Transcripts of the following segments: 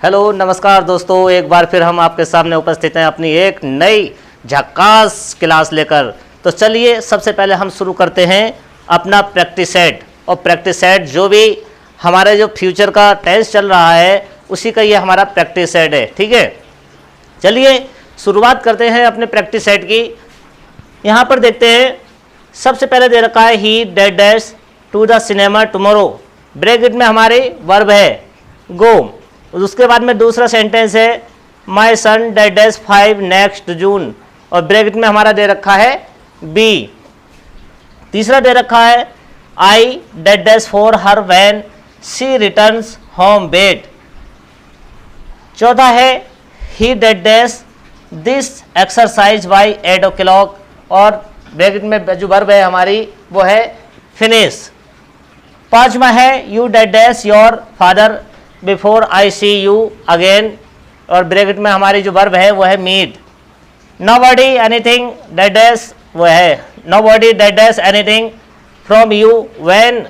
Hello नमस्कार दोस्तों, एक बार फिर हम आपके सामने उपस्थित हैं अपनी एक नई झकास क्लास लेकर। तो चलिए सबसे पहले हम शुरू करते हैं अपना प्रैक्टिस सेट। और प्रैक्टिस सेट जो भी हमारे जो फ्यूचर का टेंस चल रहा है उसी का ये हमारा प्रैक्टिस सेट है। ठीक है, चलिए शुरुआत करते हैं अपने प्रैक्टिस सेट की। यहाँ पर देखते हैं सबसे पहले दे रखा है he dead dash to the cinema tomorrow. Bracket में हमारे वर्ब है गो। उसके बाद में दूसरा सेंटेंस है माई सन डेड डैश 5 नेक्स्ट जून और ब्रैकेट में हमारा दे रखा है बी। तीसरा दे रखा है I dead dash for her when she returns home bet. चौथा है he dead dash this exercise by 8 o'clock और ब्रैकेट में जो वर्ब है हमारी वो है फिनिश। पांचवा है you dead dash your father before I see you again और ब्रैकेट में हमारी जो वर्ब है वो है meet. Nobody anything dead dash वो है nobody dead dash anything from you when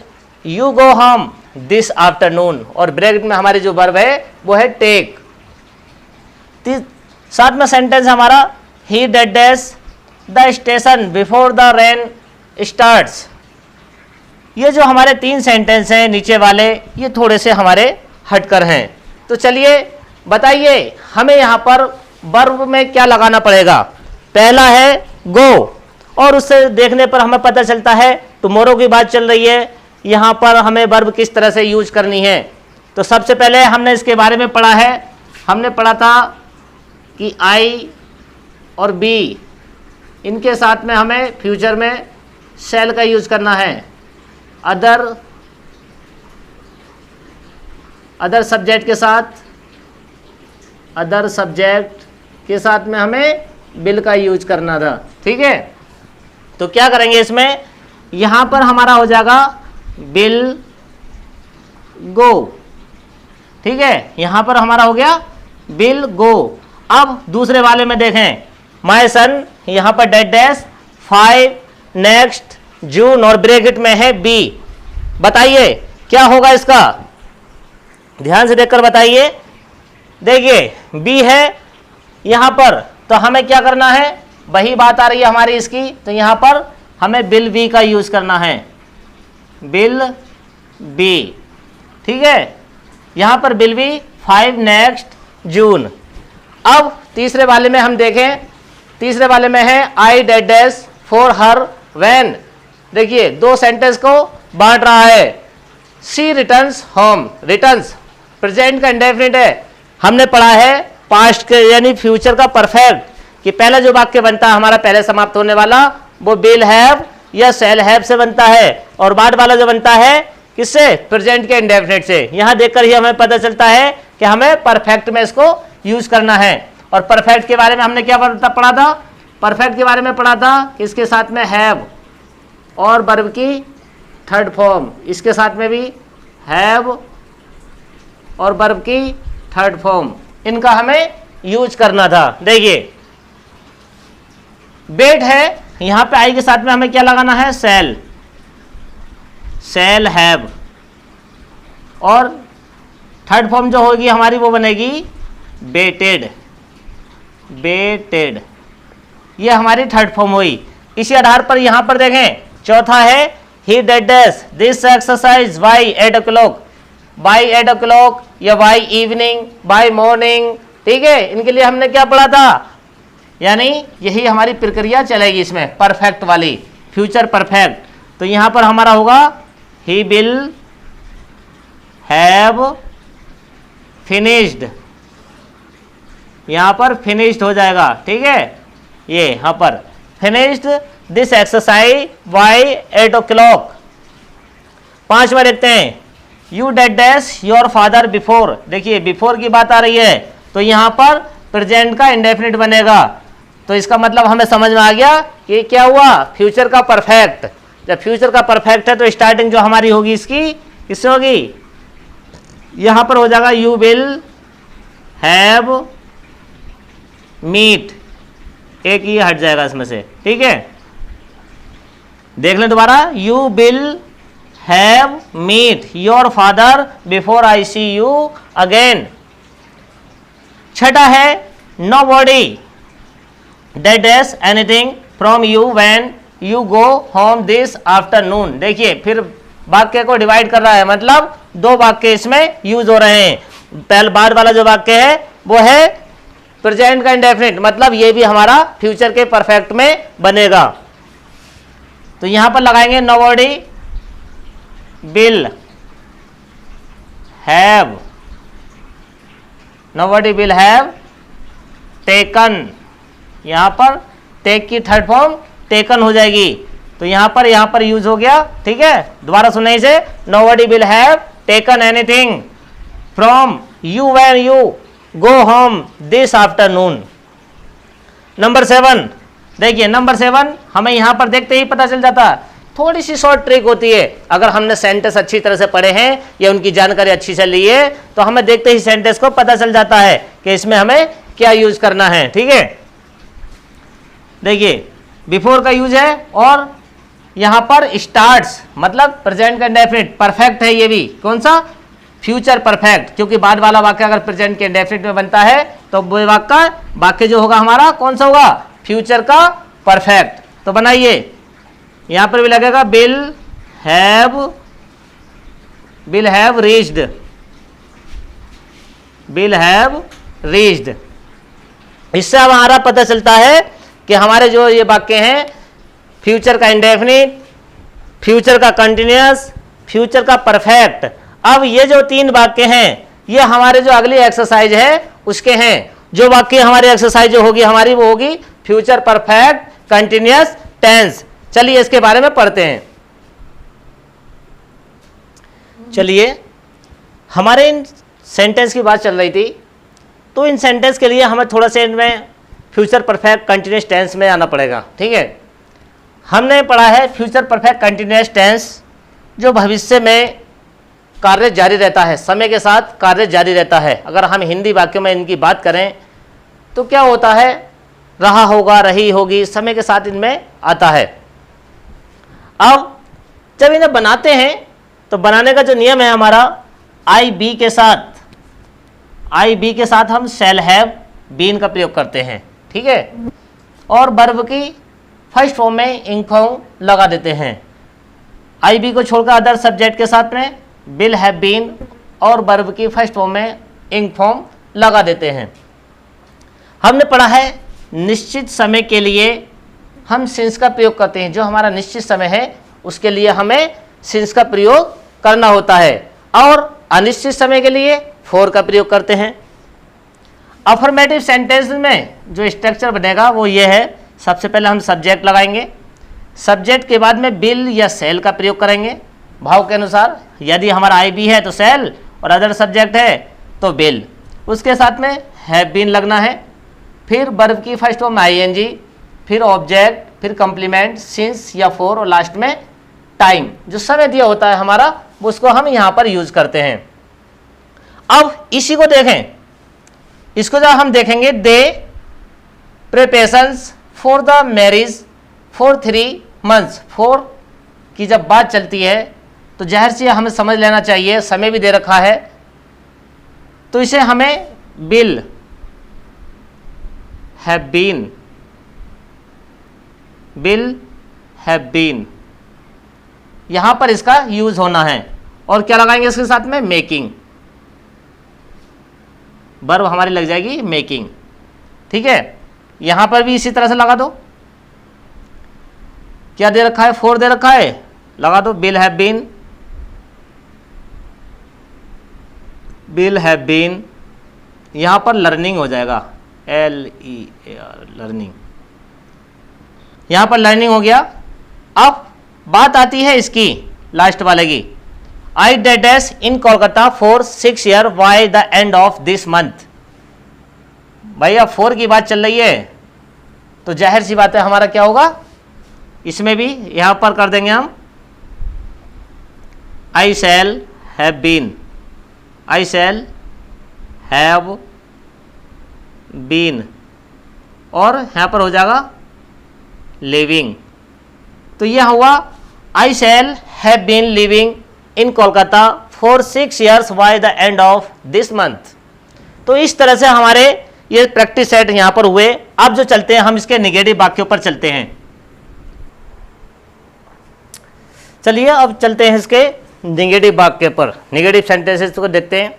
you go home this afternoon और ब्रैकेट में हमारी जो वर्ब है वो है टेक। सातवां सेंटेंस हमारा he dead dash the station before the rain starts. ये जो हमारे 3 सेंटेंस हैं नीचे वाले ये थोड़े से हमारे हटकर हैं। तो चलिए बताइए हमें यहाँ पर वर्ब में क्या लगाना पड़ेगा। पहला है गो और उससे देखने पर हमें पता चलता है टुमारो की बात चल रही है, यहाँ पर हमें वर्ब किस तरह से यूज करनी है। तो सबसे पहले हमने इसके बारे में पढ़ा है, हमने पढ़ा था कि आई और बी इनके साथ में हमें फ्यूचर में शैल का यूज करना है। अदर सब्जेक्ट के साथ में हमें बिल का यूज करना था। ठीक है, तो क्या करेंगे इसमें, यहां पर हमारा हो जाएगा बिल गो। ठीक है, यहां पर हमारा हो गया बिल गो। अब दूसरे वाले में देखें माय सन, यहां पर डेड डैश 5 नेक्स्ट जून और ब्रैकेट में है बी। बताइए क्या होगा इसका, ध्यान से देखकर बताइए। देखिए बी है यहां पर, तो हमें क्या करना है, वही बात आ रही है हमारी इसकी, तो यहां पर हमें बिल बी का यूज करना है, बिल बी। ठीक है, यहां पर बिल बी 5 नेक्स्ट जून। अब तीसरे वाले में हम देखें, तीसरे वाले में है I dead dash for her van. देखिए 2 सेंटेंस को बांट रहा है। She returns home, returns present का इंडेफिनिट है, हमने पढ़ा है पास्ट के यानी फ्यूचर का परफेक्ट कि पहला जो वाक्य बनता है हमारा पहले समाप्त होने वाला वो विल हैव या शैल हैव से बनता है और बाद वाला जो बनता है किससे, प्रेजेंट के इंडेफिनिट से। यहां देखकर ही हमें पता चलता है कि हमें परफेक्ट में इसको यूज करना है। और परफेक्ट के बारे में हमने क्या पढ़ा था, परफेक्ट के बारे में पढ़ा था कि इसके साथ में हैव और वर्ब की थर्ड फॉर्म, इसके साथ में भी हैव और वर्ब की थर्ड फॉर्म, इनका हमें यूज करना था। देखिए बेट है, यहां पे आई के साथ में हमें क्या लगाना है, शैल, शैल हैव और थर्ड फॉर्म जो होगी हमारी वो बनेगी बेटेड, बेटेड, ये हमारी थर्ड फॉर्म हुई। इसी आधार पर यहां पर देखें चौथा है he dead dash this exercise by 8 o'clock, by 8 o'clock या बाई इवनिंग, बाई मॉर्निंग। ठीक है, इनके लिए हमने क्या पढ़ा था, यानी यही हमारी प्रक्रिया चलेगी इसमें परफेक्ट वाली, फ्यूचर परफेक्ट। तो यहां पर हमारा होगा ही विल हैव फिनिश्ड, यहां पर फिनिश्ड हो जाएगा। ठीक है, ये यहां पर finished this exercise by 8 o'clock। 5वां देखते हैं you dead dash your father before. देखिए बिफोर की बात आ रही है तो यहां पर प्रेजेंट का इंडेफिनिट बनेगा, तो इसका मतलब हमें समझ में आ गया कि क्या हुआ, फ्यूचर का परफेक्ट। जब फ्यूचर का परफेक्ट है तो स्टार्टिंग जो हमारी होगी इसकी किससे होगी, यहां पर हो जाएगा यू विल हैव मीट, एक ही हट जाएगा इसमें से। ठीक है, देख लें दोबारा, you will have meet your father before I see you again. छठा है nobody that does anything from you when you go home this afternoon। देखिए फिर वाक्य को डिवाइड कर रहा है, मतलब दो वाक्य इसमें यूज हो रहे हैं। पहले बाद वाला जो वाक्य है वो है प्रेजेंट का इंडेफिनिट, मतलब ये भी हमारा फ्यूचर के परफेक्ट में बनेगा। तो यहां पर लगाएंगे nobody will have, nobody will have taken, यहां पर टेक की थर्ड फॉर्म टेकन हो जाएगी, तो यहां पर यूज हो गया। ठीक है, दोबारा सुनने से nobody will have taken anything from you when you go home this afternoon। Number 7, देखिए नंबर 7 हमें यहां पर देखते ही पता चल जाता है। थोड़ी सी शॉर्ट ट्रिक होती है, अगर हमने सेंटेंस अच्छी तरह से पढ़े हैं या उनकी जानकारी अच्छी से ली है तो हमें देखते ही सेंटेंस को पता चल जाता है कि इसमें हमें क्या यूज करना है। ठीक है, देखिए बिफोर का यूज है और यहां पर स्टार्ट्स मतलब प्रेजेंट का इंडेफिनिट परफेक्ट है, ये भी कौन सा फ्यूचर परफेक्ट, क्योंकि बाद वाला वाक्य अगर प्रेजेंट के इंडेफिनिट में बनता है तो वो वाक्य जो होगा हमारा कौन सा होगा, फ्यूचर का परफेक्ट। तो बनाइए, यहां पर भी लगेगा will have reached, will have reached. इससे हमारा पता चलता है कि हमारे जो ये वाक्य हैं फ्यूचर का इंडेफिनिट, फ्यूचर का कंटिन्यूअस, फ्यूचर का परफेक्ट। अब ये जो 3 वाक्य हैं ये हमारे जो अगली एक्सरसाइज है उसके हैं। जो वाक्य हमारी एक्सरसाइज जो होगी हमारी वो होगी फ्यूचर परफेक्ट कंटिन्यूअस टेंस। चलिए इसके बारे में पढ़ते हैं। चलिए, हमारे इन सेंटेंस की बात चल रही थी, तो इन सेंटेंस के लिए हमें थोड़ा सा इनमें फ्यूचर परफेक्ट कंटिन्यूअस टेंस में आना पड़ेगा। ठीक है, हमने पढ़ा है फ्यूचर परफेक्ट कंटिन्यूअस टेंस जो भविष्य में कार्य जारी रहता है, समय के साथ कार्य जारी रहता है। अगर हम हिंदी वाक्यों में इनकी बात करें तो क्या होता है, रहा होगा, रही होगी, समय के साथ इनमें आता है। अब जब इन्हें बनाते हैं तो बनाने का जो नियम है हमारा आई बी के साथ हम शैल हैव बीन का प्रयोग करते हैं। ठीक है, और वर्ब की फर्स्ट फॉर्म में इंग फॉर्म लगा देते हैं। आई बी को छोड़कर अदर सब्जेक्ट के साथ में विल हैव बीन और वर्ब की फर्स्ट फॉर्म में इंग फॉर्म लगा देते हैं। हमने पढ़ा है निश्चित समय के लिए हम सिंस का प्रयोग करते हैं। जो हमारा निश्चित समय है उसके लिए हमें सिंस का प्रयोग करना होता है, और अनिश्चित समय के लिए फॉर का प्रयोग करते हैं। अफर्मेटिव सेंटेंस में जो स्ट्रक्चर बनेगा वो ये है, सबसे पहले हम सब्जेक्ट लगाएंगे, सब्जेक्ट के बाद में विल या सेल का प्रयोग करेंगे भाव के अनुसार। यदि हमारा आई बी है तो सेल और अदर सब्जेक्ट है तो विल, उसके साथ में हैव बीन लगना है, फिर वर्ब की फर्स्ट फॉर्म में आईएनजी, फिर ऑब्जेक्ट, फिर कंप्लीमेंट, सिंस या फॉर, और लास्ट में टाइम। जो समय दिया होता है हमारा उसको हम यहाँ पर यूज करते हैं। अब इसी को देखें, इसको जब हम देखेंगे, they preparations for the marriage for 3 months, 4 की जब बात चलती है तो जाहिर सी हमें समझ लेना चाहिए, समय भी दे रखा है, तो इसे हमें विल हैव बीन यहां पर इसका यूज होना है। और क्या लगाएंगे इसके साथ में, मेकिंग, वर्ब हमारी लग जाएगी मेकिंग। ठीक है, यहां पर भी इसी तरह से लगा दो। क्या दे रखा है, 4 दे रखा है, लगा दो विल हैव बीन। यहां पर लर्निंग हो जाएगा, LEAR लर्निंग, यहां पर लर्निंग हो गया। अब बात आती है इसकी लास्ट वाले की, I dash in Kolkata for 6 years by the end of this month. भाई अब 4 की बात चल रही है तो जाहिर सी बात है हमारा क्या होगा, इसमें भी यहां पर कर देंगे हम आई शैल हैव बीन, और यहां पर हो जाएगा लिविंग। तो यह हुआ I shall have been living in Kolkata for 6 years by the end of this month. तो इस तरह से हमारे ये प्रैक्टिस सेट यहां पर हुए। अब जो चलते हैं हम इसके नेगेटिव वाक्यों पर चलते हैं। चलिए अब चलते हैं इसके नेगेटिव वाक्य पर, नेगेटिव सेंटेंसेस को देखते हैं।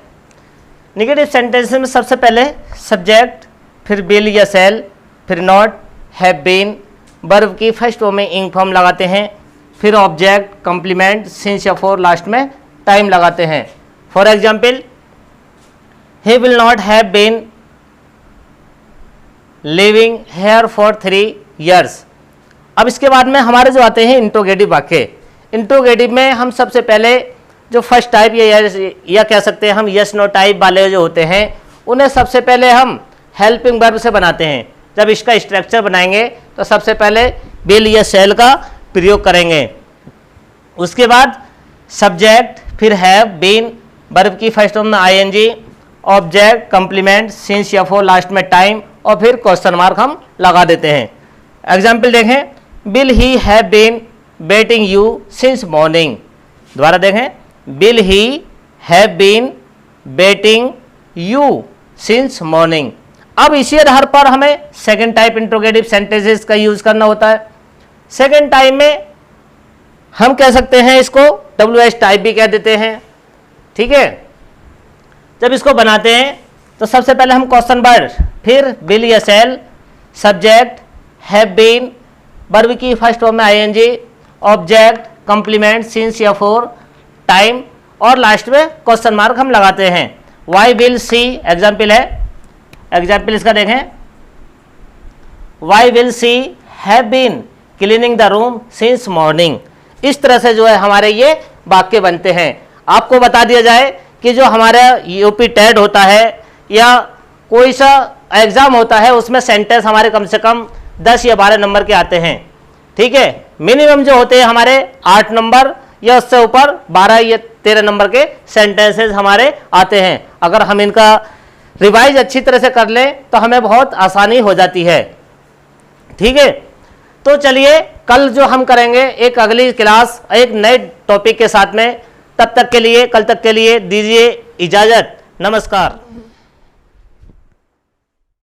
नेगेटिव सेंटेंसेस में सबसे पहले सब्जेक्ट, फिर विल या शैल, फिर नॉट, हैव बीन, वर्ब की फर्स्ट फॉर्म में इंग फॉर्म लगाते हैं, फिर ऑब्जेक्ट, कॉम्प्लीमेंट, सिंस या फॉर, लास्ट में टाइम लगाते हैं। For example, he will not have been living here for 3 years। अब इसके बाद में हमारे जो आते हैं इंट्रोगेटिव वाक्य। इंट्रोगेटिव में हम सबसे पहले जो फर्स्ट टाइप या कह सकते हैं हम यस नो टाइप वाले जो होते हैं उन्हें सबसे पहले हम हेल्पिंग वर्ब से बनाते हैं। जब इसका स्ट्रक्चर बनाएंगे तो सबसे पहले विल या शैल का प्रयोग करेंगे, उसके बाद सब्जेक्ट, फिर हैव बीन, वर्ब की फर्स्ट फॉर्म में आईएनजी, ऑब्जेक्ट, कॉम्प्लीमेंट, सिंस या फॉर, लास्ट में टाइम और फिर क्वेश्चन मार्क हम लगा देते हैं। एग्जाम्पल देखें, will he have been waiting you since morning. दोबारा देखें, will he have been waiting you since morning. अब इसी आधार पर हमें सेकेंड टाइप इंट्रोगेटिव सेंटेंसेस का यूज करना होता है। सेकेंड टाइप में हम कह सकते हैं इसको WH टाइप भी कह देते हैं, ठीक है। जब इसको बनाते हैं तो सबसे पहले हम क्वेश्चन वर्ड, फिर विल या shall, subject, have been, verb की फर्स्ट फॉर्म में आईएनजी, ऑब्जेक्ट, कॉम्प्लीमेंट, सिंस या फॉर, टाइम और लास्ट में क्वेश्चन मार्क हम लगाते हैं। वाई विल सी एग्जाम्पल है, एग्जाम्पल इसका देखें, why will she have been cleaning the room since morning. इस तरह से जो है हमारे ये वाक्य बनते हैं। आपको बता दिया जाए कि जो हमारा यूपी टेट होता है या कोई सा एग्जाम होता है उसमें सेंटेंस हमारे कम से कम 10 या 12 नंबर के आते हैं, ठीक है। मिनिमम जो होते हैं हमारे 8 नंबर या उससे ऊपर 12 या 13 नंबर के सेंटेंसेस हमारे आते हैं। अगर हम इनका रिवाइज अच्छी तरह से कर लें तो हमें बहुत आसानी हो जाती है, ठीक है। तो चलिए कल जो हम करेंगे एक अगली क्लास एक नए टॉपिक के साथ में। तब तक के लिए, कल तक के लिए दीजिए इजाज़त। नमस्कार।